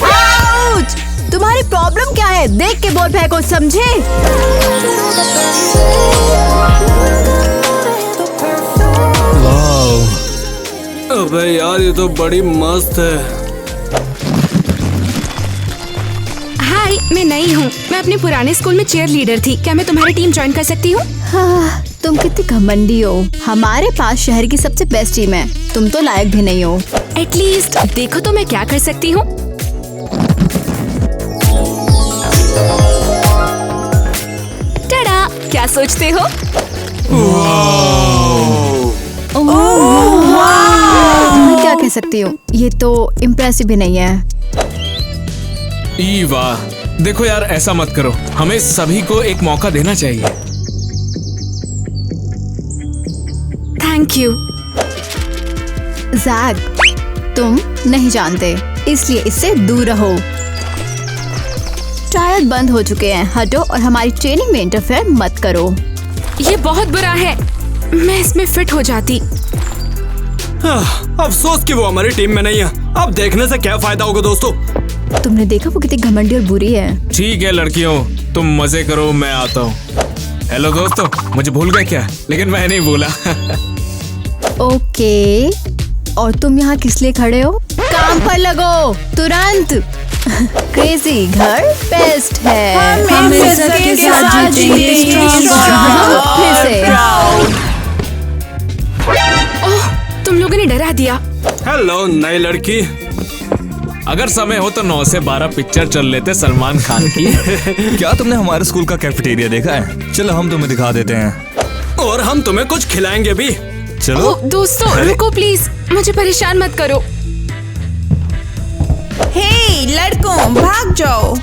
Ouch! तुम्हारी problem क्या है? देख के बॉल फेंको, समझे? वाह! अबे यार, ये तो बड़ी मस्त है। हाय, मैं नई हूँ। मैं अपने पुराने स्कूल में चीयर लीडर थी। क्या मैं तुम्हारी टीम ज्वाइन कर सकती हूँ? हाँ, तुम कितनी घमंडी हो। हमारे पास शहर की सबसे बेस्ट टीम है। तुम तो लायक भी नहीं हो। एटलीस्ट देखो तो मैं क्या कर सकती हूँ। टडा! क्या सोचते हो? मैं क्या कह सकती हूँ? ये तो इम्प्रेसिव भी नहीं है। ईवा, देखो यार, ऐसा मत करो। हमें सभी को एक मौका देना चाहिए। Thank you. जैक, तुम नहीं जानते, इसलिए इससे दूर रहो। ट्रायल बंद हो चुके हैं। हटो और हमारी ट्रेनिंग में इंटरफेयर मत करो। ये बहुत बुरा है। मैं इसमें फिट हो जाती। अफसोस कि वो हमारी टीम में नहीं है। अब देखने से क्या फायदा होगा दोस्तों। तुमने देखा वो कितनी घमंडी और बुरी है। ठीक है लड़कियों, तुम मजे करो, मैं आता हूँ। हेलो दोस्तों, मुझे भूल गए क्या? लेकिन मैं नहीं भूला। ओके, और तुम यहाँ किस लिए खड़े हो? काम पर लगो तुरंत। क्रेजी घर बेस्ट है। हम इज्जत के साथ जीतेंगे। फिर से। ओह, तुम लोगों ने डरा दिया। हेलो नई लड़की, अगर समय हो तो 9 से 12 पिक्चर चल लेते सलमान खान की। क्या तुमने हमारे स्कूल का कैफेटेरिया देखा है? चलो हम तुम्हें दिखा देते हैं। और हम तुम्हें कुछ खिलाएंगे भी। चलो। ओह, दोस्तों रुको प्लीज, मुझे परेशान मत करो। हे लड़कों, भाग जाओ।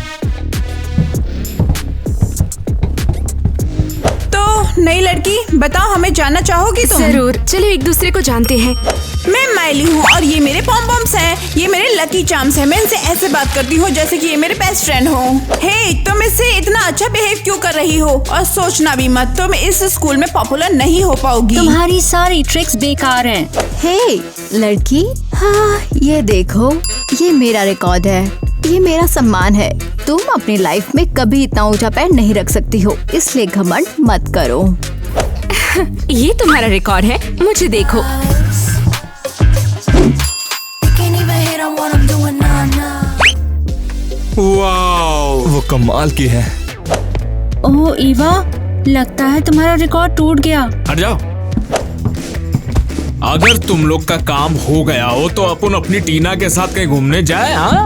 तो नई लड़की, बताओ हमें जानना चाहोगी तुम? जरूर, चलो एक दूसरे को जानते हैं। मैं माइली हूँ और ये मेरे पॉम-पॉम्स हैं। ये मेरे लकी चार्म्स हैं। मैं इनसे ऐसे बात करती हूँ जैसे कि ये मेरे बेस्ट फ्रेंड हो। हे, तुम इससे इतना अच्छा बिहेव क्यों कर रही हो? और सोचना भी मत, तुम इस स्कूल में पॉपुलर नहीं हो पाओगी। तुम्हारी सारी ट्रिक्स बेकार हैं। हे लड़की, हाँ ये देखो, ये मेरा रिकॉर्ड है। ये मेरा सम्मान है। तुम अपनी लाइफ में कभी इतना ऊंचा पैर नहीं रख सकती हो, इसलिए घमंड मत करो। ये तुम्हारा रिकॉर्ड है, मुझे देखो। वाओ, वो कमाल की है। ओह ईवा, लगता है तुम्हारा रिकॉर्ड टूट गया। हट जाओ। अगर तुम लोग का काम हो गया हो तो अपन अपनी टीना के साथ कहीं घूमने जाए। हाँ,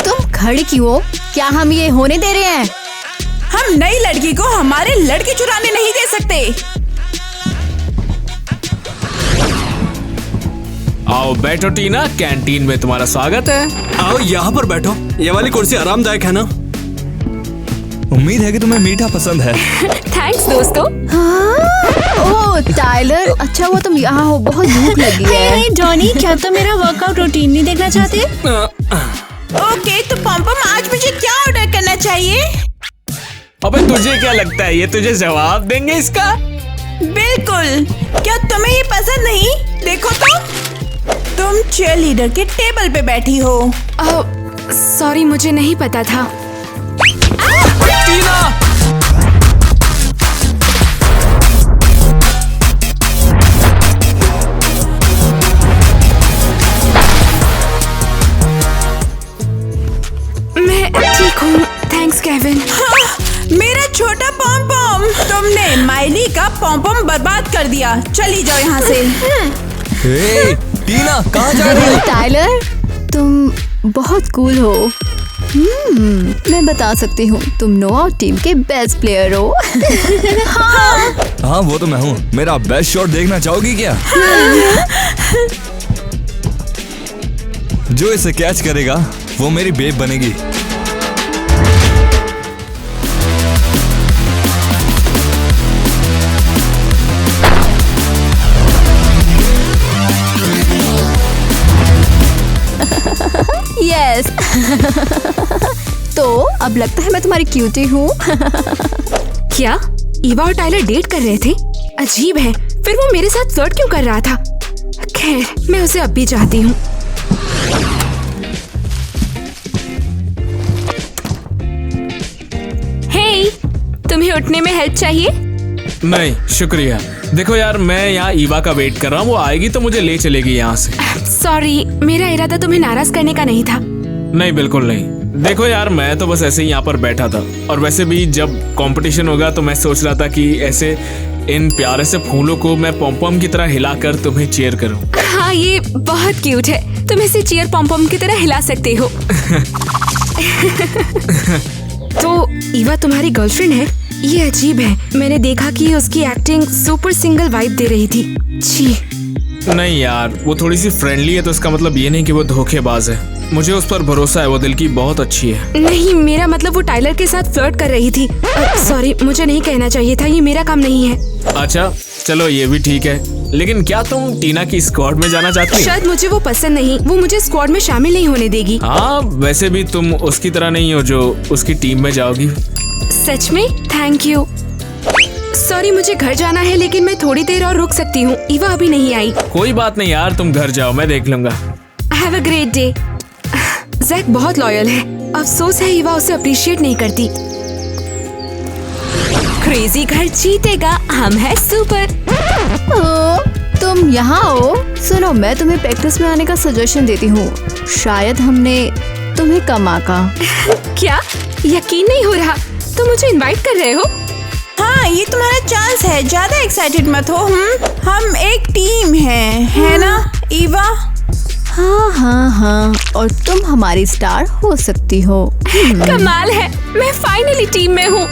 तुम खड़ी क्यों हो? क्या हम ये होने दे रहे हैं? हम नई लड़की को हमारे लड़के चुराने नहीं दे सकते। आओ बैठो टीना, कैंटीन में तुम्हारा स्वागत है। आओ यहाँ पर बैठो। ये वाली कुर्सी आरामदायक है ना? उम्मीद है कि तुम्हें मीठा पसंद है। थैंक्स दोस्तों। हाँ? ओह टाइलर, अच्छा हुआ तुम यहाँ हो, बहुत भूख लगी है। हे जॉनी, क्या तुम मेरा वर्कआउट रूटीन नहीं देखना चाहते? ओके, तो पॉम-पॉम आज मुझे क्या ऑर्डर करना चाहिए? अबे तुझे क्या लगता है ये तुझे जवाब देंगे इसका? बिल्कुल। क्या तुम्हें ये पसंद नहीं? देखो तो, तुम चीयर लीडर के टेबल पे बैठी हो। सॉरी, मुझे नहीं पता था। टीना! मैं ठीक हूँ, थैंक्स केविन। हाँ, मेरा छोटा पॉम-पॉम, तुमने माइली का पॉम-पॉम बर्बाद कर दिया। चली जाओ यहाँ से। हे, टीना कहाँ जा रही हो? टाइलर, तुम बहुत कूल हो। मैं बता सकती हूँ, तुम नोआ टीम के बेस्ट प्लेयर हो। हाँ वो तो मैं हूँ। मेरा बेस्ट शॉट देखना चाहोगी क्या? जो इसे कैच करेगा वो मेरी बेब बनेगी। यस। तो अब लगता है मैं तुम्हारी क्यूटी हूँ। क्या ईवा और टाइलर डेट कर रहे थे? अजीब है, फिर वो मेरे साथ फ्लर्ट क्यों कर रहा था? खैर, मैं उसे अब भी चाहती हूँ। हे, तुम्हें उठने में हेल्प चाहिए? नहीं शुक्रिया। देखो यार, मैं यहाँ ईवा का वेट कर रहा हूँ, वो आएगी तो मुझे ले चलेगी यहाँ से। सॉरी, मेरा इरादा तुम्हें नाराज करने का नहीं था। नहीं, बिल्कुल नहीं। देखो यार, मैं तो बस ऐसे ही यहाँ पर बैठा था, और वैसे भी जब कंपटीशन होगा तो मैं सोच रहा था कि ऐसे इन प्यारे से फूलों को मैं पॉम-पॉम की तरह हिलाकर तुम्हें चीयर करूं। हाँ, ये बहुत क्यूट है। तुम इसे चीयर पॉम-पॉम की तरह हिला सकते हो। तो ईवा तुम्हारी गर्लफ्रेंड है? ये अजीब है। मैंने देखा कि उसकी एक्टिंग सुपर सिंगल वाइब दे रही थी। छी। नहीं यार, वो थोड़ी सी फ्रेंडली है तो इसका मतलब ये नहीं कि वो धोखेबाज है। मुझे उस पर भरोसा है, वो दिल की बहुत अच्छी है। नहीं, मेरा मतलब वो टाइलर के साथ फ्लर्ट कर रही थी। सॉरी, मुझे नहीं कहना चाहिए था, ये मेरा काम नहीं है। अच्छा चलो, ये भी ठीक है। लेकिन क्या तुम टीना की स्क्वाड में जाना चाहती हो? शायद मुझे वो पसंद नहीं, वो मुझे स्क्वाड में शामिल नहीं होने देगी। हाँ, वैसे भी तुम उसकी तरह नहीं हो जो उसकी टीम में जाओगी। सच में? Thank you. सॉरी, मुझे घर जाना है, लेकिन मैं थोड़ी देर और रुक सकती हूँ। ईवा अभी नहीं आई। कोई बात नहीं यार, तुम घर जाओ, मैं देख लूंगा। Have a great day. Jack बहुत लॉयल है। अफसोस है ईवा उसे अप्रिशिएट नहीं करती। क्रेजी घर जीतेगा, हम है सुपर। ओ, तुम यहाँ हो? सुनो, मैं तुम्हें प्रैक्टिस में आने का सजेशन देती हूँ। शायद हमने तुम्हें कम आका। क्या? यकीन नहीं हो रहा। तुम मुझे इनवाइट कर रहे हो? हाँ, ये तुम्हारा चांस है। ज्यादा एक्साइटेड मत हो। हम एक टीम है ना ईवा? हाँ हाँ हाँ, और तुम हमारी स्टार हो सकती हो। कमाल है, मैं फाइनली टीम में हूँ।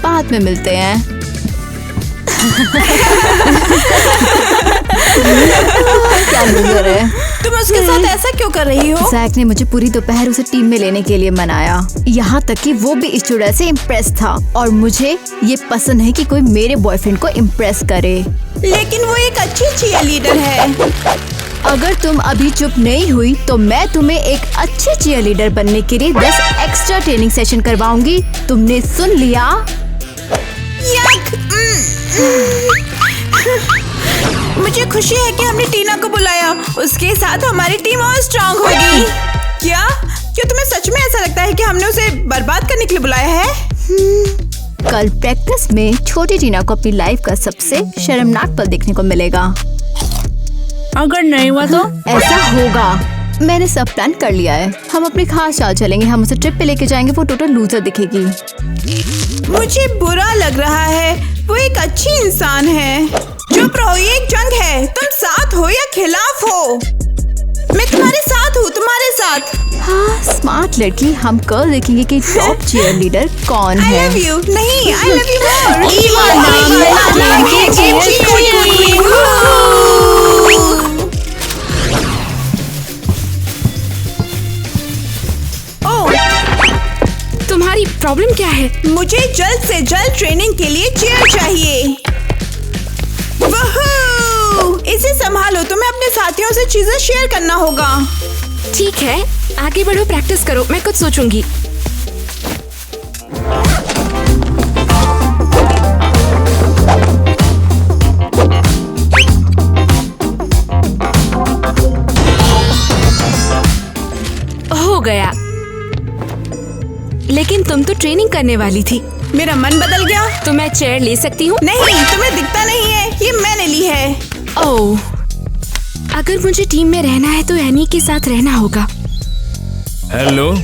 बाद में मिलते हैं। क्या नजर है? तुम उसके साथ ऐसा क्यों कर रही हो? जैक ने मुझे पूरी दोपहर उसे टीम में लेने के लिए मनाया, यहाँ तक कि वो भी इस चुड़ैल से इम्प्रेस था। और मुझे ये पसंद है कि कोई मेरे बॉयफ्रेंड को इम्प्रेस करे। लेकिन वो एक अच्छी चीयर लीडर है। अगर तुम अभी चुप नहीं हुई तो मैं तुम्हें एक अच्छी चीयर लीडर बनने के लिए 10 एक्स्ट्रा ट्रेनिंग सेशन करवाऊंगी। तुमने सुन लिया? यक! मुझे खुशी है कि हमने टीना को बुलाया। उसके साथ हमारी टीम और स्ट्रांग होगी। क्या तुम्हें सच में ऐसा लगता है कि हमने उसे बर्बाद करने के लिए बुलाया है? कल प्रैक्टिस में छोटी टीना को अपनी लाइफ का सबसे शर्मनाक पल देखने को मिलेगा। अगर नहीं हुआ तो? ऐसा होगा। मैंने सब प्लान कर लिया है। हम अपनी खास चाल चलेंगे, हम उसे ट्रिप पे लेके जाएंगे। वो टोटल लूजर दिखेगी। मुझे बुरा लग रहा है। वो एक अच्छी इंसान है। चुप रहो, ये एक जंग है। तुम साथ हो या खिलाफ हो? मैं तुम्हारे साथ हूँ, तुम्हारे साथ। हाँ, स्मार्ट लड़की। हम कल देखेंगे कि टॉप चीयर लीडर कौन I है। love you. नहीं, I love you more. Eva नाम है तुम्हारी प्रॉब्लम क्या है? मुझे जल्द से जल्द ट्रेनिंग के लिए चेयर चाहिए। वहू! इसे संभालो, तुम्हें अपने साथियों से चीजें शेयर करना होगा। ठीक है, आगे बढ़ो, प्रैक्टिस करो, मैं कुछ सोचूंगी। हो गया। लेकिन तुम तो ट्रेनिंग करने वाली थी। मेरा मन बदल गया। तो मैं चेयर ले सकती हूँ? नहीं, तुम्हें दिखता नहीं है, ये मैंने ली है। ओह, अगर मुझे टीम में रहना है तो एनी के साथ रहना होगा। हेलो,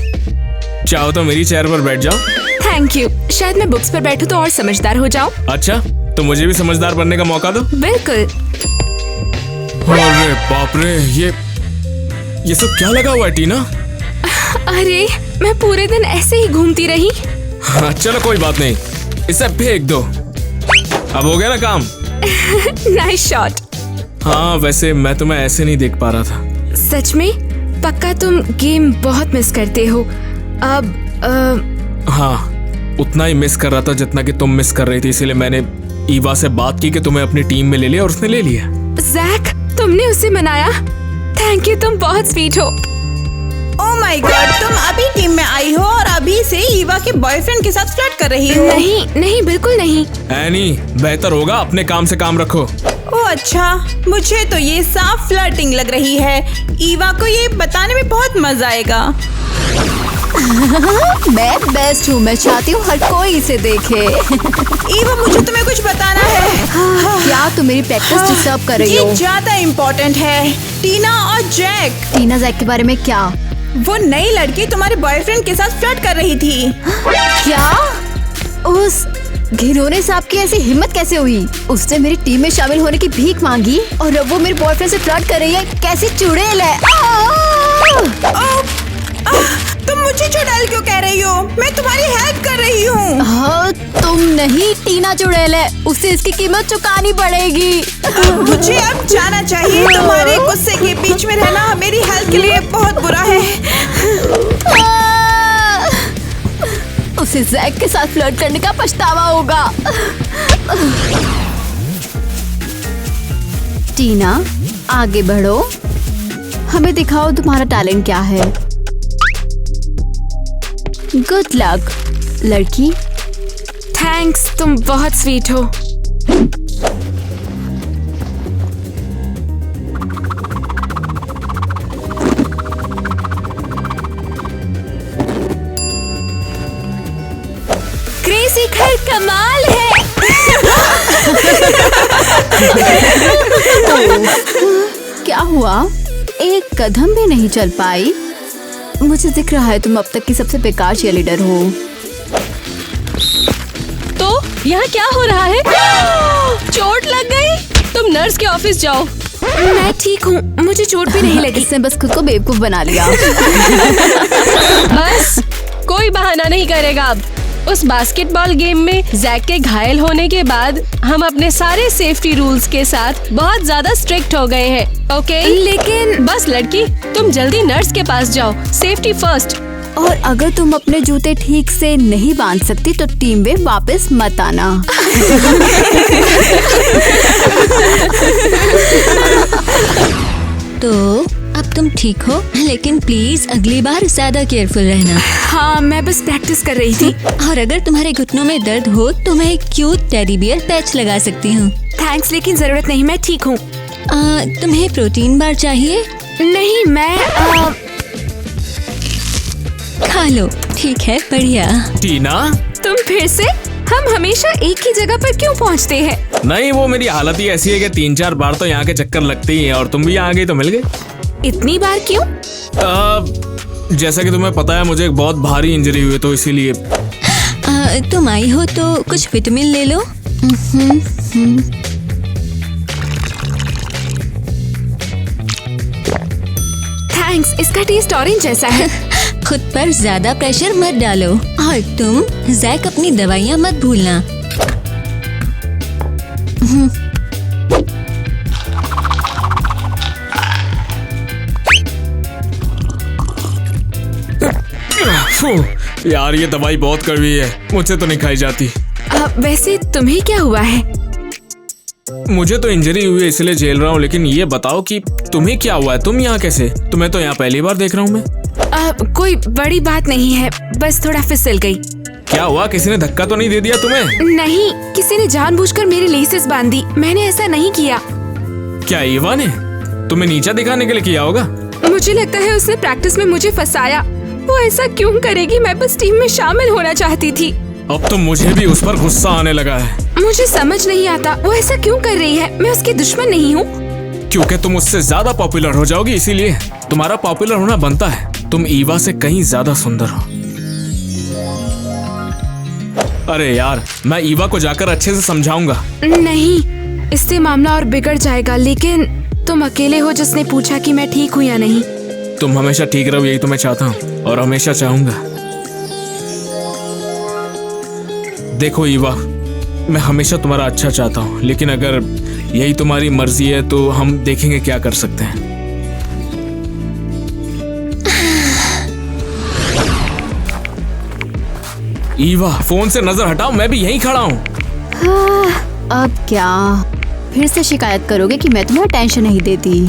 चाहो तो मेरी चेयर पर बैठ जाओ। Thank you. शायद मैं बुक्स पर बैठूं तो और समझदार हो जाऊं। अच्छा, तो मुझे भी समझदार बनने का मौका दो। बिल्कुल। अरे बाप रे, ये सब क्या लगा हुआ है टीना? अरे, मैं पूरे दिन ऐसे ही घूमती रही। हाँ, चलो कोई बात नहीं, इसे फेंक दो। अब हो गया ना काम। Nice shot. हाँ, वैसे मैं तुम्हें ऐसे नहीं देख पा रहा था। सच में? पक्का तुम गेम बहुत मिस करते हो। अब हाँ, उतना ही मिस कर रहा था जितना कि तुम मिस कर रही थी, इसीलिए मैंने ईवा से बात की कि तुम्हें अपनी टीम में ले लिया, और उसने ले लिया। जैक, तुमने उसे मनाया? थैंक यू, तुम बहुत स्वीट हो। ओह माय गॉड, तुम अभी टीम में आई हो और अभी से ईवा के बॉयफ्रेंड के साथ फ्लर्ट कर रही हो। नहीं नहीं, बिल्कुल नहीं। एनी, बेहतर होगा अपने काम से काम रखो। ओह अच्छा, मुझे तो ये साफ फ्लर्टिंग लग रही है। ईवा को ये बताने में बहुत मजा आएगा। मैं बेस्ट हूँ, मैं चाहती हूँ हर कोई इसे देखे। ईवा, मुझे तुम्हें कुछ बताना है। क्या तुम मेरी प्रैक्टिस डिस्टर्ब कर रही ये हो? ज्यादा इम्पोर्टेंट है। टीना और जैक, टीना जैक के बारे में क्या? वो नई लड़की तुम्हारे बॉयफ्रेंड के साथ फ्लर्ट कर रही थी। क्या? उस घिनौने सांप की ऐसी हिम्मत कैसे हुई? उसने मेरी टीम में शामिल होने की भीख मांगी और अब वो मेरे बॉयफ्रेंड से फ्लर्ट कर रही है। कैसी चुड़ैल है! तुम मुझे चुड़ैल क्यों कह रही हो? मैं तुम्हारी हेल्प कर रही हूँ। हाँ, तुम नहीं, टीना चुड़ैल है। उसे इसकी कीमत चुकानी पड़ेगी। मुझे अब जाना चाहिए। तुम्हारे गुस्से के बीच में रहना मेरी हेल्थ के लिए बहुत बुरा है। उसे जैक के साथ फ्लर्ट करने का पछतावा होगा। टीना, आगे बढ़ो, हमें दिखाओ तुम्हारा टैलेंट क्या है। गुड लक लड़की। थैंक्स, तुम बहुत स्वीट हो। क्रेजी खैर कमाल है। क्या हुआ? एक कदम भी नहीं चल पाई। मुझे दिख रहा है तुम अब तक की सबसे बेकार चीयरलीडर हो। तो यहाँ क्या हो रहा है? चोट लग गई? तुम नर्स के ऑफिस जाओ। मैं ठीक हूँ, मुझे चोट भी नहीं लगी। इसने बस खुद को बेवकूफ बना लिया। बस कोई बहाना नहीं करेगा अब। उस बास्केटबॉल गेम में जैक के घायल होने के बाद हम अपने सारे सेफ्टी रूल्स के साथ बहुत ज्यादा स्ट्रिक्ट हो गए हैं। ओके? लेकिन बस लड़की, तुम जल्दी नर्स के पास जाओ। Safety first. और अगर तुम अपने जूते ठीक से नहीं बांध सकती तो टीम में वापस मत आना। तो अब तुम ठीक हो, लेकिन प्लीज अगली बार ज्यादा केयरफुल रहना। हाँ, मैं बस प्रैक्टिस कर रही थी। और अगर तुम्हारे घुटनों में दर्द हो तो मैं एक क्यूट टेडी बियर पैच लगा सकती हूँ। थैंक्स, लेकिन जरूरत नहीं, मैं ठीक हूँ। तुम्हें प्रोटीन बार चाहिए? नहीं, मैं खा लो। ठीक है, बढ़िया। टीना, तुम फिर से? हम हमेशा एक ही जगह पर क्यों पहुँचते हैं? नहीं, वो मेरी हालत ही ऐसी है कि 3-4 बार तो यहाँ के चक्कर लगते ही हैं और तुम भी यहाँ आ गई तो मिल गए। इतनी बार क्यों? जैसा कि तुम्हें पता है मुझे एक बहुत भारी इंजरी हुई है तो इसीलिए। तुम आई हो तो कुछ विटामिन ले लो। थैंक्स, इसका टेस्ट ऑरेंज जैसा है। खुद पर ज्यादा प्रेशर मत डालो और तुम जैक अपनी दवाइयाँ मत भूलना। यार ये दवाई बहुत कड़वी है, मुझसे तो नहीं खाई जाती। वैसे तुम्हें क्या हुआ है? मुझे तो इंजरी हुई है इसलिए झेल रहा हूँ, लेकिन ये बताओ कि तुम्हें क्या हुआ है? तुम यहाँ कैसे? तुम्हें तो यहाँ पहली बार देख रहा हूँ मैं। कोई बड़ी बात नहीं है, बस थोड़ा फिसल गई। क्या हुआ? किसी ने धक्का तो नहीं दे दिया तुम्हें? नहीं, किसी ने जानबूझकर मेरी लेसेस बांधी। मैंने ऐसा नहीं किया। क्या ईवा ने तुम्हें नीचा दिखाने के लिए किया होगा? मुझे लगता है उसने प्रैक्टिस में मुझे फंसाया। वो ऐसा क्यों करेगी? मैं बस टीम में शामिल होना चाहती थी। अब तो मुझे भी उस पर गुस्सा आने लगा है। मुझे समझ नहीं आता वो ऐसा क्यों कर रही है। मैं उसकी दुश्मन नहीं हूँ। क्योंकि तुम उससे ज्यादा पॉपुलर हो जाओगी, इसीलिए तुम्हारा पॉपुलर होना बनता है। तुम ईवा से कहीं ज्यादा सुंदर हो। अरे यार, मैं ईवा को जाकर अच्छे से समझाऊंगा। नहीं, इससे मामला और बिगड़ जाएगा। लेकिन तुम अकेले हो जिसने पूछा कि मैं ठीक हूँ या नहीं। तुम हमेशा ठीक रहो, यही तो मैं चाहता हूँ और हमेशा चाहूंगा। देखो ईवा, मैं हमेशा तुम्हारा अच्छा चाहता हूँ, लेकिन अगर यही तुम्हारी मर्जी है तो हम देखेंगे क्या कर सकते हैं। ईवा, फोन से नजर हटाओ, मैं भी यहीं खड़ा हूँ। अब क्या फिर से शिकायत करोगे कि मैं तुम्हें टेंशन नहीं देती?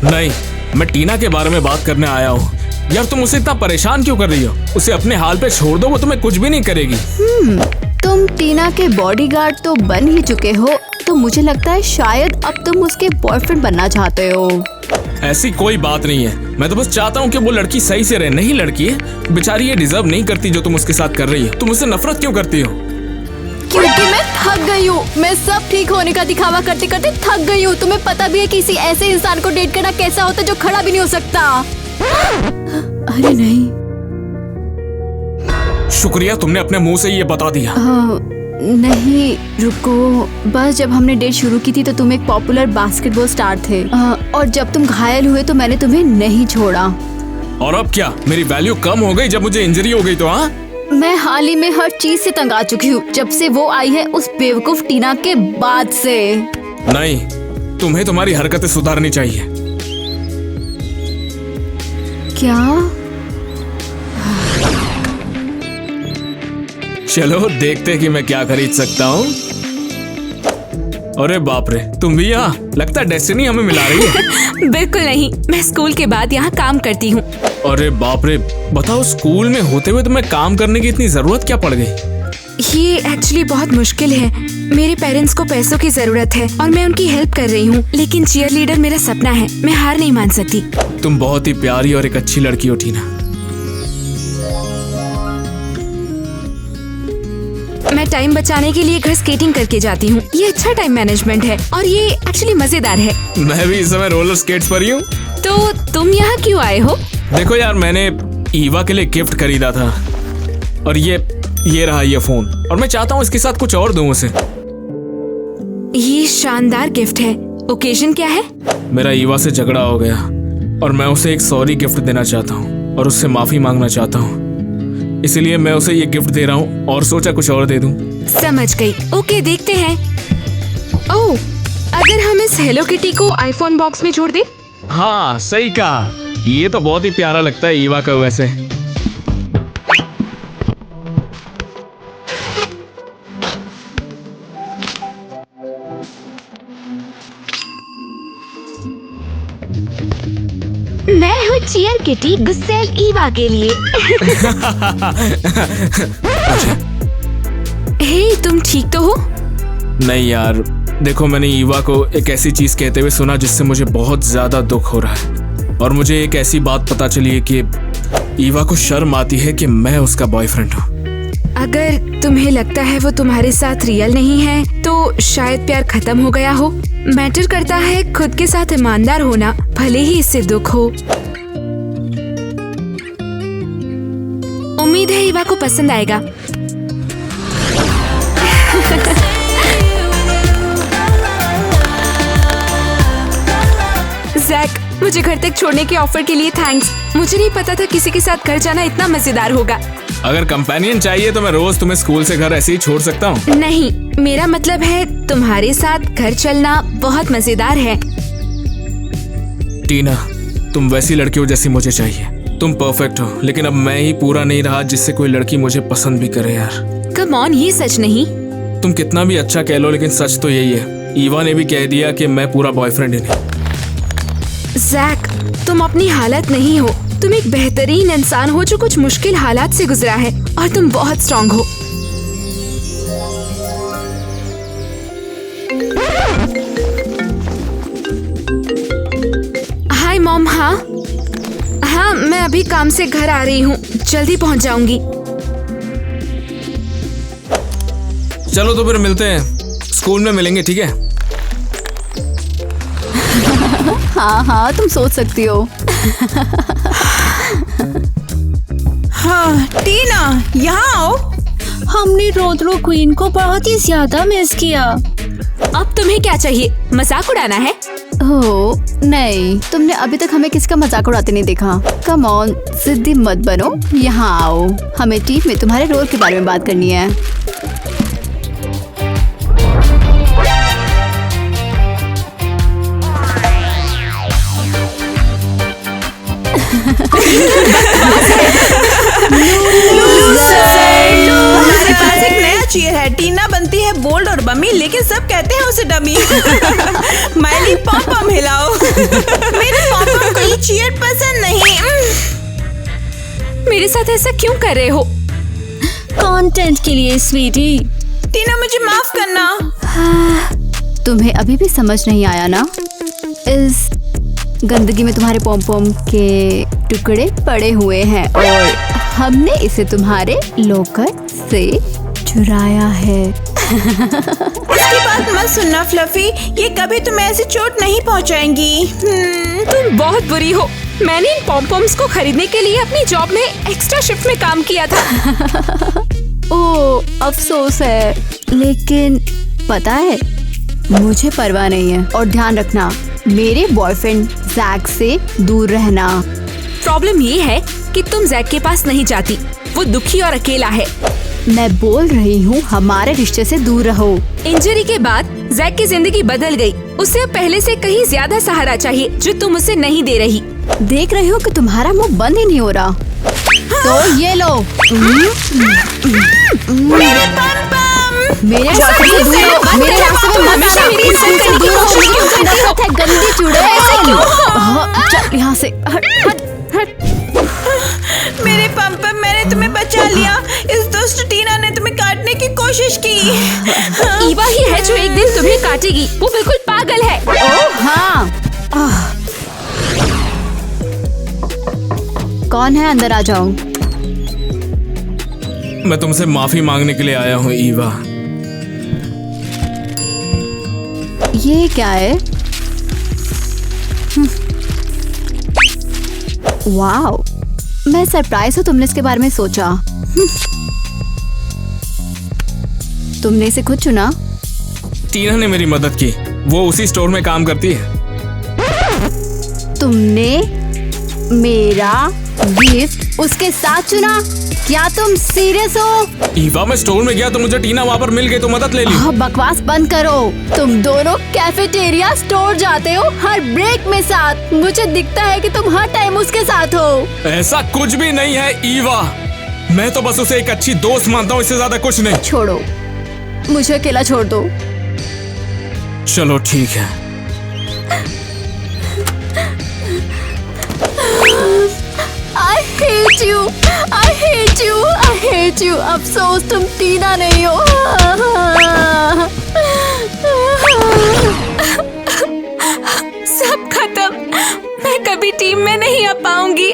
नहीं, मैं टीना के बारे में बात करने आया हूँ। यार तुम उसे इतना परेशान क्यों कर रही हो? उसे अपने हाल पे छोड़ दो, वो तुम्हें कुछ भी नहीं करेगी। तुम टीना के बॉडीगार्ड तो बन ही चुके हो, तो मुझे लगता है शायद अब तुम उसके बॉयफ्रेंड बनना चाहते हो। ऐसी कोई बात नहीं है, मैं तो बस चाहता हूँ कि वो लड़की सही से रहे। नहीं लड़की है बेचारी, ये डिजर्व नहीं करती जो तुम उसके साथ कर रही हो। तुम उससे नफरत क्यों करती हो? क्योंकि मैं थक गई हूँ। मैं सब ठीक होने का दिखावा करते करते थक गई हूँ। तुम्हें पता भी है किसी ऐसे इंसान को डेट करना कैसा होता है जो खड़ा भी नहीं हो सकता। अरे नहीं, शुक्रिया तुमने अपने मुंह से ये बता दिया। नहीं रुको, बस जब हमने डेट शुरू की थी तो तुम एक पॉपुलर बास्केटबॉल स्टार थे, और जब तुम घायल हुए तो मैंने तुम्हें नहीं छोड़ा। और अब क्या मेरी वैल्यू कम हो गई जब मुझे इंजरी हो गई तो? हाँ, मैं हाल ही में हर चीज से तंग आ चुकी हूँ, जब से वो आई है उस बेवकूफ टीना के बाद से। नहीं, तुम्हें तुम्हारी हरकतें सुधारनी चाहिए। क्या? चलो देखते हैं कि मैं क्या खरीद सकता हूँ। अरे बाप रे, तुम भी यहाँ? लगता है डेस्टिनी हमें मिला रही है। बिल्कुल नहीं, मैं स्कूल के बाद यहाँ काम करती हूँ। अरे बाप रे, बताओ स्कूल में होते हुए तुम्हें काम करने की इतनी जरूरत क्या पड़ गई? ये एक्चुअली बहुत मुश्किल है। मेरे पेरेंट्स को पैसों की जरूरत है और मैं उनकी हेल्प कर रही हूँ, लेकिन चीयर लीडर मेरा सपना है। मैं हार नहीं मान सकती। तुम बहुत ही प्यारी और एक अच्छी लड़की हो टीना। मैं टाइम बचाने के लिए घर स्केटिंग करके जाती हूँ। ये अच्छा टाइम मैनेजमेंट है और ये एक्चुअली मजेदार है। मैं भी इस समय रोलर स्केट्स पर ही हूँ। तो तुम यहाँ क्यों आए हो? देखो यार, मैंने ईवा के लिए गिफ्ट खरीदा था और ये रहा ये फोन, और मैं चाहता हूँ इसके साथ कुछ और दूँ उसे। ये शानदार गिफ्ट है। ओकेजन क्या है? मेरा ईवा से झगड़ा हो गया और मैं उसे एक सॉरी गिफ्ट देना चाहता हूँ और उससे माफी मांगना चाहता हूँ, इसीलिए मैं उसे ये गिफ्ट दे रहा हूँ और सोचा कुछ और दे दूँ। समझ गई। ओके, देखते हैं। ओह, अगर हम इस हेलो किटी को आईफोन बॉक्स में जोड़ दें? हाँ सही कहा, ये तो बहुत ही प्यारा लगता है ईवा का। वैसे मैं हूँ चीयर किटी गुस्सेल ईवा के लिए। हे, तुम ठीक तो हो? नहीं यार, देखो मैंने ईवा को एक ऐसी चीज कहते हुए सुना जिससे मुझे बहुत ज्यादा दुख हो रहा है, और मुझे एक ऐसी बात पता चली है कि ईवा को शर्म आती है कि मैं उसका बॉयफ्रेंड हूँ। अगर तुम्हें लगता है वो तुम्हारे साथ रियल नहीं है तो शायद प्यार खत्म हो गया हो। मैटर करता है खुद के साथ ईमानदार होना, भले ही इससे दुख हो। उम्मीद है ईवा को पसंद आएगा। जैक, मुझे घर तक छोड़ने के ऑफर के लिए थैंक्स। मुझे नहीं पता था किसी के साथ घर जाना इतना मजेदार होगा। अगर कंपेनियन चाहिए तो मैं रोज तुम्हें स्कूल से घर ऐसे ही छोड़ सकता हूँ। नहीं, मेरा मतलब है तुम्हारे साथ घर चलना बहुत मजेदार है। टीना, तुम वैसी लड़की हो जैसी मुझे चाहिए। तुम परफेक्ट हो, लेकिन अब मैं ही पूरा नहीं रहा जिससे कोई लड़की मुझे पसंद भी करे यार। कम ऑन, ये सच नहीं। तुम कितना भी अच्छा कह लो, लेकिन सच तो यही है। ईवा ने भी कह दिया कि मैं पूरा बॉयफ्रेंड ही नहीं। जैक, तुम अपनी हालत नहीं हो। तुम एक बेहतरीन इंसान हो जो कुछ मुश्किल हालात से गुजरा है, और तुम बहुत स्ट्रांग हो। Hi mom. हाँ, मैं अभी काम से घर आ रही हूँ, जल्दी पहुँच जाऊंगी। चलो तो फिर मिलते हैं, स्कूल में मिलेंगे, ठीक है? हाँ, तुम सोच सकती हो। हाँ टीना, यहाँ आओ। हमने रोद्रो क्वीन को बहुत ही ज्यादा मिस किया। अब तुम्हें क्या चाहिए? मजाक उड़ाना है? ओह नहीं, तुमने अभी तक हमें किसका मजाक उड़ाते नहीं देखा। कम ऑन, जिद्दी मत बनो, यहाँ आओ। हमें टीम में तुम्हारे रोल के बारे में बात करनी है। हमारे पास एक नया चीयर है। टीना बनती है बोल्ड और बमी, लेकिन सब कहते हैं उसे डमी। माइली पॉम पॉम हिलाओ। मेरे पॉम पॉम को ये चीयर पसंद नहीं। मेरे साथ ऐसा क्यों कर रहे हो? कंटेंट के लिए स्वीटी। टीना मुझे माफ करना। तुम्हें अभी भी समझ नहीं आया ना? इस गंदगी में तुम्हारे पॉम पॉम के टुकड़े पड़े हुए हैं और हमने इसे तुम्हारे लॉकर से चुराया है। इसकी बात मत सुनना फ्लफी, ये कभी तुम्हें ऐसी चोट नहीं पहुंचाएंगी। तुम बहुत बुरी हो। मैंने इन पॉम-पॉम्स को खरीदने के लिए अपनी जॉब में एक्स्ट्रा शिफ्ट में काम किया था। ओह अफसोस है, लेकिन पता है मुझे परवाह नहीं है। और ध्यान रखना, मेरे बॉयफ्रेंड जैक से दूर रहना। प्रॉब्लम ये है कि तुम जैक के पास नहीं जाती। वो दुखी और अकेला है। मैं बोल रही हूँ हमारे रिश्ते से दूर रहो। इंजरी के बाद जैक की जिंदगी बदल गई। उसे अब पहले से कहीं ज्यादा सहारा चाहिए जो तुम उसे नहीं दे रही। देख रही हो कि तुम्हारा मुंह बंद ही नहीं हो रहा। तो ये लो। मेरे पम-पम। मेरे रास्ते से दूर हो, मेरे रास्ते में मत हमेशा मेरी इज्जत करने की कोशिश क्यों करती हो? नफरत है, गंदी चुड़ैल। हाँ, चल यहाँ से हट हट हट। मेरे पम-पम, मैंने तुम्हें बचा लिया। इस दुष्ट टीना ने तुम्हें काटने की कोशिश की। ईवा ही है जो एक दिन तुम्हें काटेगी। वो बिल्कुल पागल है। ओह हाँ। कौन है? अंदर आ जाओ। मैं तुमसे माफी मांगने के लिए आया हूँ ईवा। ये क्या है? वाओ, मैं सरप्राइज हूँ तुमने इसके बारे में सोचा। तुमने इसे खुद चुना? टीना ने मेरी मदद की। वो उसी स्टोर में काम करती है। तुमने मेरा गिफ्ट उसके साथ चुना? क्या तुम सीरियस हो? ईवा, मैं स्टोर में गया तो मुझे टीना वहाँ पर मिल गई तो मदद ले ली। बकवास बंद करो। तुम दोनों कैफेटेरिया स्टोर जाते हो हर ब्रेक में साथ। मुझे दिखता है कि तुम हर टाइम उसके साथ हो। ऐसा कुछ भी नहीं है ईवा। मैं तो बस उसे एक अच्छी दोस्त मानता हूँ, इससे ज्यादा कुछ नहीं। छोड़ो, मुझे अकेला छोड़ दो। चलो ठीक है। I hate you, I hate you, I hate you। अफसोस तुम टीना नहीं हो। सब खत्म। मैं कभी टीम में नहीं आ पाऊंगी।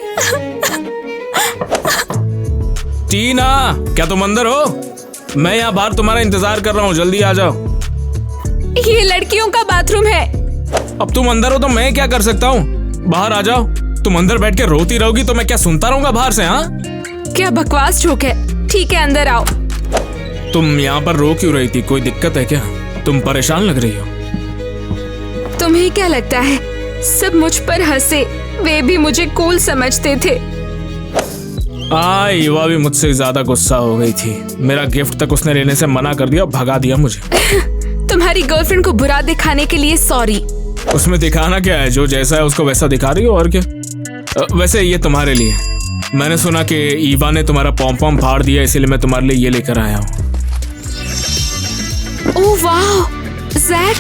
टीना, क्या तुम अंदर हो? मैं यहाँ बाहर तुम्हारा इंतजार कर रहा हूँ, जल्दी आ जाओ। ये लड़कियों का बाथरूम है। अब तुम अंदर हो तो मैं क्या कर सकता हूँ? बाहर आ जाओ। तुम अंदर बैठ के रोती रहोगी तो मैं क्या सुनता रहूंगा बाहर से? हाँ, क्या बकवास जोक है। ठीक है, अंदर आओ। तुम यहाँ पर रो क्यों रही थी? कोई दिक्कत है क्या? तुम परेशान लग रही हो। तुम्हें क्या लगता है सब मुझ पर हंसे? वे भी मुझे कूल समझते थे। ईवा भी मुझसे ज्यादा गुस्सा हो गई थी। मेरा गिफ्ट तक उसने लेने से मना कर दिया, भगा दिया मुझे। तुम्हारी गर्लफ्रेंड को बुरा दिखाने के लिए सॉरी। उसमें दिखाना क्या है? जो जैसा है उसको वैसा दिखा रही हो, और क्या। वैसे ये तुम्हारे लिए। मैंने सुना कि ईवा ने तुम्हारा पॉम पॉम फाड़ दिया, इसीलिए मैं तुम्हारे लिए ये लेकर आया हूँ। ओह वाह जैक,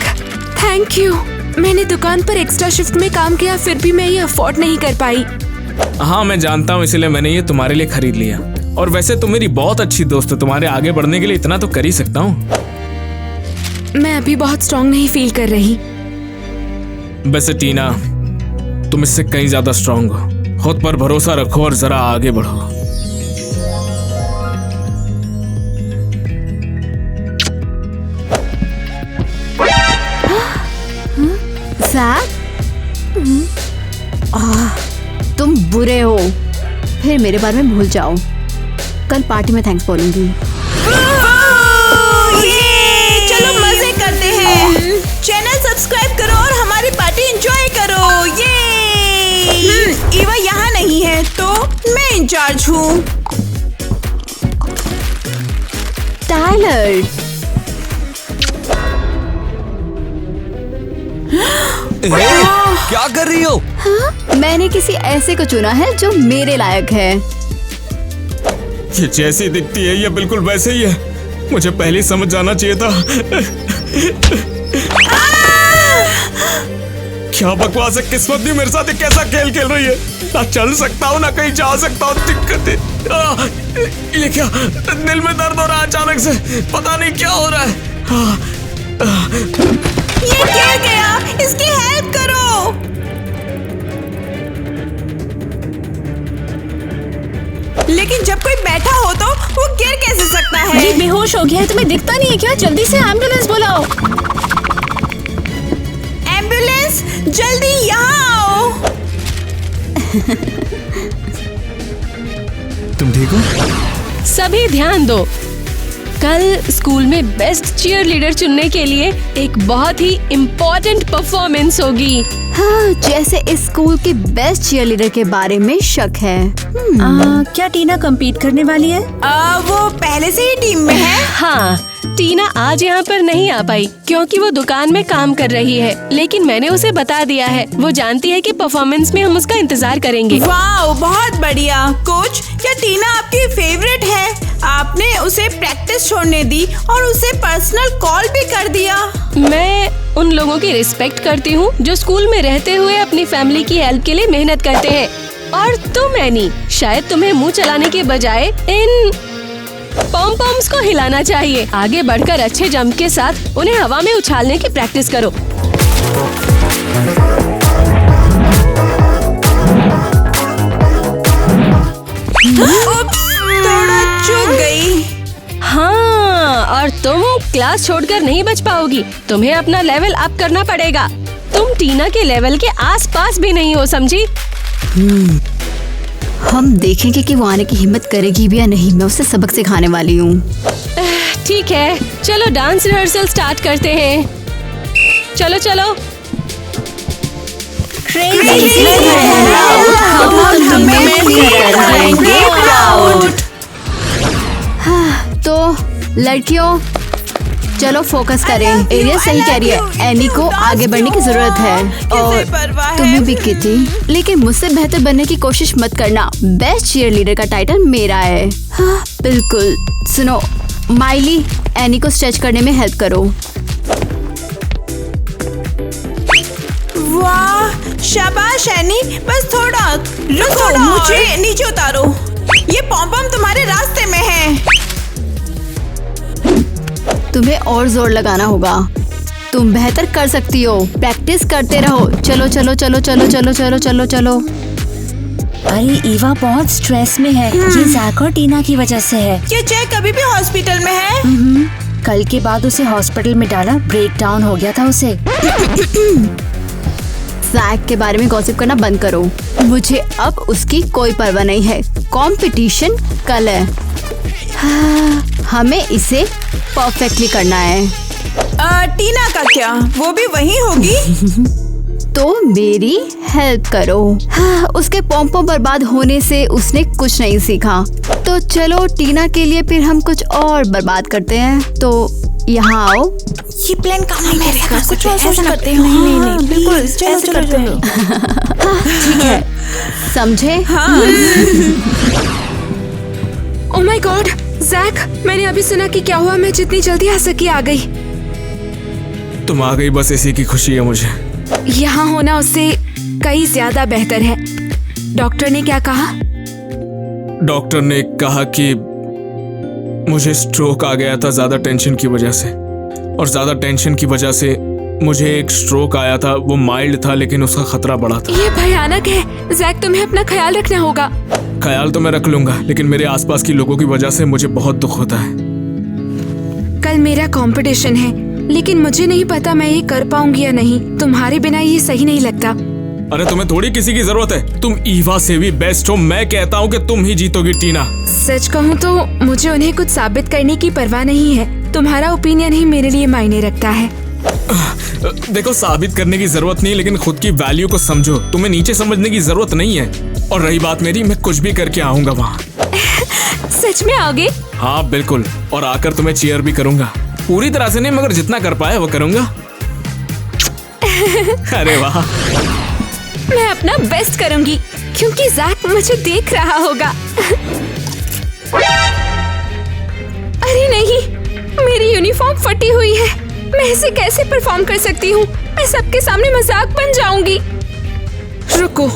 थैंक यू। मैंने दुकान पर एक्स्ट्रा शिफ्ट में काम किया, फिर भी मैं ये अफोर्ड नहीं कर पाई। हाँ मैं जानता हूँ, इसीलिए मैंने ये तुम्हारे लिए खरीद लिया। और वैसे तुम मेरी बहुत अच्छी दोस्त हो, तुम्हारे आगे बढ़ने के लिए इतना तो कर ही सकता हूँ। मैं अभी बहुत स्ट्रॉन्ग नहीं फील कर रही। वैसे टीना, तुम इससे कहीं ज्यादा स्ट्रांग हो। खुद पर भरोसा रखो और जरा आगे बढ़ो। तुम बुरे हो। फिर मेरे बारे में भूल जाओ। कल पार्टी में थैंक्स बोलूंगी। चलो मजे करते हैं। चैनल सब्सक्राइब करो और हमारी पार्टी एंजॉय करो। ये ईवा यहाँ नहीं है तो मैं इंचार्ज हूँ। टाइलर, क्या कर रही हो? हाँ? मैंने किसी ऐसे को चुना है जो मेरे लायक है। ये जैसी दिखती है ये बिल्कुल वैसे ही है। मुझे पहले समझ जाना चाहिए था। क्या बकवास है, किस्मत भी मेरे साथ एक कैसा खेल खेल रही है। ना चल सकता हूँ ना कहीं जा सकता हूँ, दिक्कत है। ये क्या, दिल में दर्द हो रहा है अचानक से, पता नहीं क्या हो रहा है। ये गिर गया, इसकी हेल्प करो। लेकिन जब कोई बैठा हो तो वो गिर कैसे सकता है? ये बेहोश हो गया है, तुम्हें दिखता नहीं है क्या? जल्दी से एम्बुलेंस बुलाओ। एम्बुलेंस, जल्दी यहाँ आओ। तुम ठीक हो? सभी ध्यान दो, कल स्कूल में बेस्ट चीयर लीडर चुनने के लिए एक बहुत ही इम्पोर्टेंट परफॉर्मेंस होगी। हाँ, जैसे इस स्कूल के बेस्ट चीयरलीडर के बारे में शक है। क्या टीना compete करने वाली है? वो पहले से ही टीम में है। हाँ, टीना आज यहाँ पर नहीं आ पाई क्योंकि वो दुकान में काम कर रही है, लेकिन मैंने उसे बता दिया है। वो जानती है कि परफॉर्मेंस में हम उसका इंतजार करेंगे। वाह, बहुत बढ़िया। कोच, क्या टीना आपकी फेवरेट है? आपने उसे प्रैक्टिस छोड़ने दी और उसे पर्सनल कॉल भी कर दिया। मैं उन लोगों की रिस्पेक्ट करती हूँ जो स्कूल में रहते हुए अपनी फैमिली की हेल्प के लिए मेहनत करते हैं। और तुम एनी, शायद तुम्हें मुंह चलाने के बजाय इन पॉम पॉम्स को हिलाना चाहिए। आगे बढ़कर अच्छे जंप के साथ उन्हें हवा में उछालने की प्रैक्टिस करो। उप्स, थोड़ा चूक गई। हाँ, और तुम क्लास छोड़कर नहीं बच पाओगी। तुम्हें अपना लेवल अप करना पड़ेगा। तुम टीना के लेवल के आसपास भी नहीं हो, समझी? हम देखेंगे कि वो आने की हिम्मत करेगी भी या नहीं। मैं उसे सबक सिखाने वाली हूँ। ठीक है, चलो डांस रिहर्सल स्टार्ट करते हैं। चलो चलो। तो लड़कियों, चलो फोकस करें। एरिया सही कह रही है, एनी को आगे बढ़ने की जरूरत है। और तुम्हें भी किटी, लेकिन मुझसे बेहतर बनने की कोशिश मत करना। बेस्ट चीयर लीडर का टाइटल मेरा है। हाँ बिल्कुल। सुनो माइली, एनी को स्ट्रेच करने में हेल्प करो। वाह, शाबाश एनी, बस थोड़ा रुको, मुझे नीचे उतारो। ये पॉम पॉम तुम्हारे रास्ते में है। तुम्हें और जोर लगाना होगा। तुम बेहतर कर सकती हो। प्रैक्टिस करते रहो। चलो चलो चलो चलो चलो चलो चलो चलो। अरे ईवा बहुत स्ट्रेस में है। ये जैक और टीना की वजह से है। ये जैक अभी भी हॉस्पिटल में है। कल के बाद उसे हॉस्पिटल में डाला, ब्रेक डाउन हो गया था उसे। जैक के बारे में गॉसिप करना बंद करो। मुझे अब उसकी कोई परवाह नहीं है। कंपटीशन कल है। हाँ, हमें इसे परफेक्टली करना है। टीना का क्या, वो भी वहीं होगी? तो मेरी हेल्प करो। हाँ, उसके पॉम पॉम बर्बाद होने से उसने कुछ नहीं सीखा। तो चलो टीना के लिए फिर हम कुछ और बर्बाद करते हैं। तो यहाँ आओ। ये प्लान काम नहीं करेगा, कुछ ऐसा करते हैं। नहीं, बिल्कुल चलो करते हैं। ठीक है, समझे? हाँ। ओह माय गॉड, जैक, मैंने अभी सुना कि क्या हुआ। मैं जितनी जल्दी आ सकी आ गई। तुम आ गई, बस इसी की खुशी है मुझे। यहाँ होना उससे कई ज्यादा बेहतर है। डॉक्टर ने क्या कहा? डॉक्टर ने कहा कि मुझे स्ट्रोक आ गया था ज्यादा टेंशन की वजह से, और ज्यादा टेंशन की वजह से मुझे एक स्ट्रोक आया था। वो माइल्ड था लेकिन उसका खतरा बड़ा था। ये भयानक है। जैक, तुम्हें अपना ख्याल रखना होगा। ख्याल तो मैं रख लूंगा, लेकिन मेरे आसपास की लोगों की वजह से मुझे बहुत दुख होता है। कल मेरा कंपटीशन है, लेकिन मुझे नहीं पता मैं ये कर पाऊंगी या नहीं। तुम्हारे बिना ये सही नहीं लगता। अरे तुम्हें थोड़ी किसी की जरूरत है। तुम ईवा से भी बेस्ट हो। मैं कहता हूँ कि तुम ही जीतोगी टीना। सच कहूँ तो मुझे उन्हें कुछ साबित करने की परवाह नहीं है। तुम्हारा ओपिनियन ही मेरे लिए मायने रखता है। देखो, साबित करने की जरूरत नहीं, लेकिन खुद की वैल्यू को समझो। तुम्हें नीचे समझने की जरूरत नहीं है। और रही बात मेरी, मैं कुछ भी करके आऊंगा वहाँ। सच में आओगे? हाँ बिल्कुल, और आकर तुम्हें चीयर भी करूंगा। पूरी तरह से नहीं, मगर जितना कर पाया वो करूंगा। अरे वाह। मैं अपना बेस्ट करूंगी क्योंकि जैक मुझे देख रहा होगा। अरे नहीं, मेरी यूनिफॉर्म फटी हुई है। मैं इसे कैसे परफॉर्म कर सकती हूँ? मैं सबके सामने मजाक बन जाऊंगी। रुको,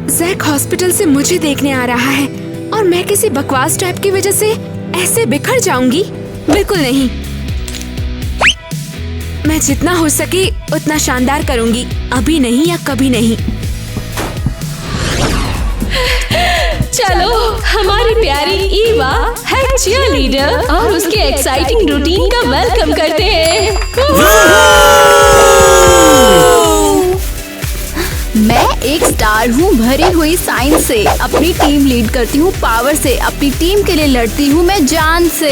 जैक हॉस्पिटल से मुझे देखने आ रहा है और मैं किसी बकवास टाइप की वजह से ऐसे बिखर जाऊंगी? बिल्कुल नहीं। मैं जितना हो सके उतना शानदार करूंगी, अभी नहीं या कभी नहीं। चलो, हमारी प्यारी ईवा है चीयरलीडर और उसके एक्साइटिंग रूटीन का वेलकम करते हैं। मैं एक स्टार हूँ, भरी हुई साइंस से अपनी टीम लीड करती हूँ, पावर से अपनी टीम के लिए लड़ती हूँ मैं जान से।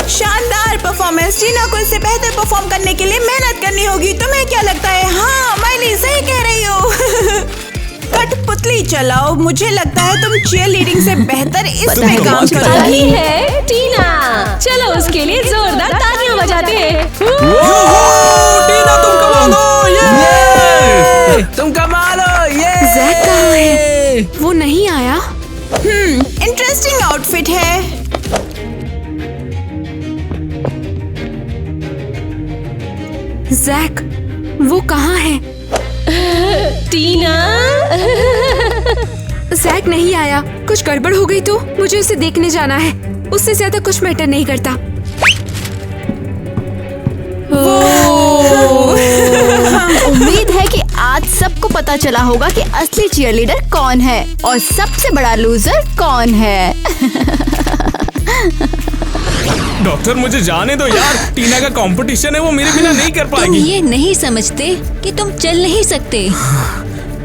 शानदार परफॉर्मेंस। टीना को इससे बेहतर परफॉर्म करने के लिए मेहनत करनी होगी। तुम्हें क्या लगता है? हाँ, माइली सही कह रही हो। कठपुतली चलाओ, मुझे लगता है तुम चीयर लीडिंग से बेहतर इसमें काम ताली करोगी। है टीना, चलो उसके लिए जोरदार तालियां बजाते हैं। टीना तुम कमाल हो, ये तुम कमाल हो, ये जैक कहाँ है? वो नहीं आया। इंटरेस्टिंग आउटफिट है। जैक, वो कहाँ है? टीना जैक नहीं आया। कुछ गड़बड़ हो गई तो मुझे उसे देखने जाना है। उससे ज्यादा कुछ मैटर नहीं करता। उम्मीद है कि आज सबको पता चला होगा कि असली चीयरलीडर कौन है और सबसे बड़ा लूजर कौन है। डॉक्टर मुझे जाने दो यार, टीना का कंपटीशन है, वो मेरे बिना नहीं कर तुम पाएगी। ये नहीं समझते कि तुम चल नहीं सकते।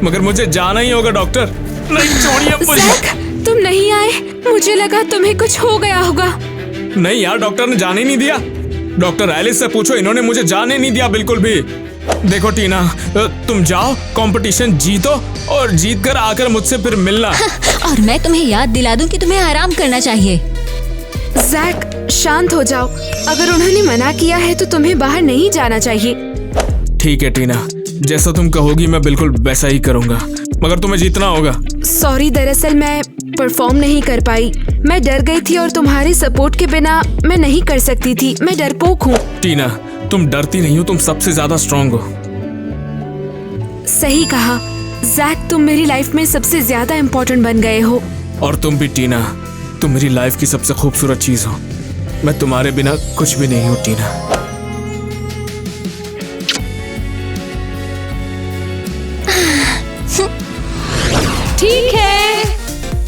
मगर मुझे जाना ही होगा डॉक्टर। नहीं छोड़िए मुझे। जैक, तुम नहीं आए, मुझे लगा तुम्हें कुछ हो गया होगा। नहीं यार, डॉक्टर ने जाने नहीं दिया। डॉक्टर एलिस से पूछो, इन्होंने मुझे जाने नहीं दिया बिल्कुल भी। देखो टीना, तुम जाओ, कंपटीशन जीतो और जीत कर आकर मुझसे फिर मिलना। और मैं तुम्हें याद दिला दूं कि तुम्हें आराम करना चाहिए। जैक, शांत हो जाओ। अगर उन्होंने मना किया है तो तुम्हें बाहर नहीं जाना चाहिए। ठीक है टीना, जैसा तुम कहोगी मैं बिल्कुल वैसा ही करूँगा, मगर तुम्हें जीतना होगा। सॉरी, दरअसल मैं परफॉर्म नहीं कर पाई। मैं डर गई थी और तुम्हारे सपोर्ट के बिना मैं नहीं कर सकती थी। मैं डरपोक हूँ। टीना, तुम डरती नहीं हो, तुम सबसे ज्यादा स्ट्रॉन्ग हो। सही कहा जैक, तुम मेरी लाइफ में सबसे ज्यादा इम्पोर्टेंट बन गए हो। और तुम भी टीना, तुम मेरी लाइफ की सबसे खूबसूरत चीज हो। मैं तुम्हारे बिना कुछ भी नहीं हूँ टीना। ठीक है,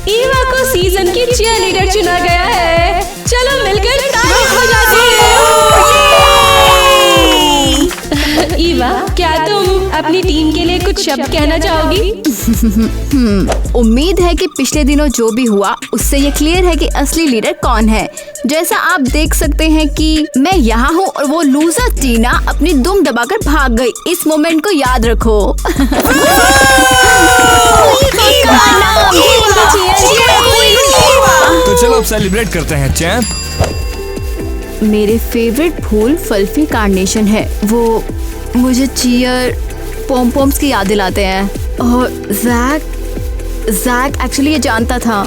ईवा को सीजन की चीयरलीडर चुना गया है। चलो मिलकर ताली बजाते हैं। ईवा, क्या तुम अपनी टीम के लिए कुछ शब्द कहना चाहोगी? उम्मीद है कि पिछले दिनों जो भी हुआ उससे ये क्लियर है कि असली लीडर कौन है। जैसा आप देख सकते हैं कि मैं यहाँ हूँ और वो लूजर टीना अपनी दुम दबाकर भाग गई। इस मोमेंट को याद रखो। तो चलो अब सेलिब्रेट करते हैं चैंप। मेरे फेवरेट फूल फल्फी कार्नेशन है। वो मुझे चीयर पॉम-पॉम्स की याद दिलाते हैं। और जैक एक्चुअली ये जानता था।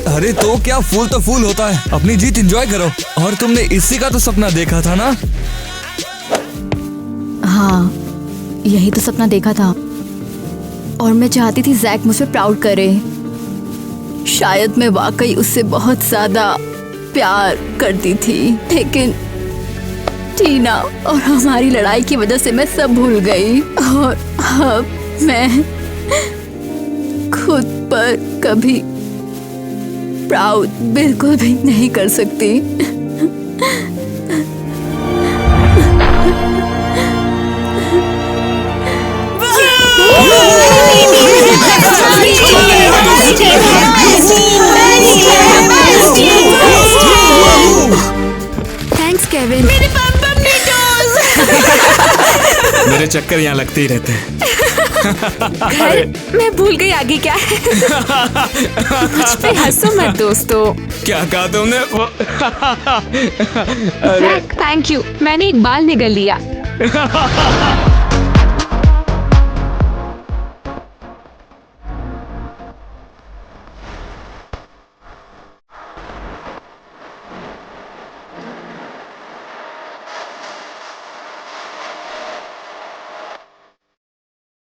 अरे तो क्या, फूल तो फूल होता है। अपनी जीत एंजॉय करो। और तुमने इसी का तो सपना देखा था ना? हाँ, यही तो सपना देखा था और मैं चाहती थी जैक मुझ पे प्राउड करे। शायद मैं वाकई उससे बहुत ज्यादा प्यार करती थी, लेकिन टीना और हमारी लड़ाई की वजह से मैं सब भूल गई और अब मैं खुद पर कभी प्राउड बिल्कुल भी नहीं कर सकती। Thanks Kevin. मेरे चक्कर यहाँ लगते ही रहते हैं। घर, मैं भूल गई आगे क्या है। मुझ पे हंसो मत दोस्तों। क्या कहा तुमने? थैंक यू, मैंने एक बाल निगल लिया।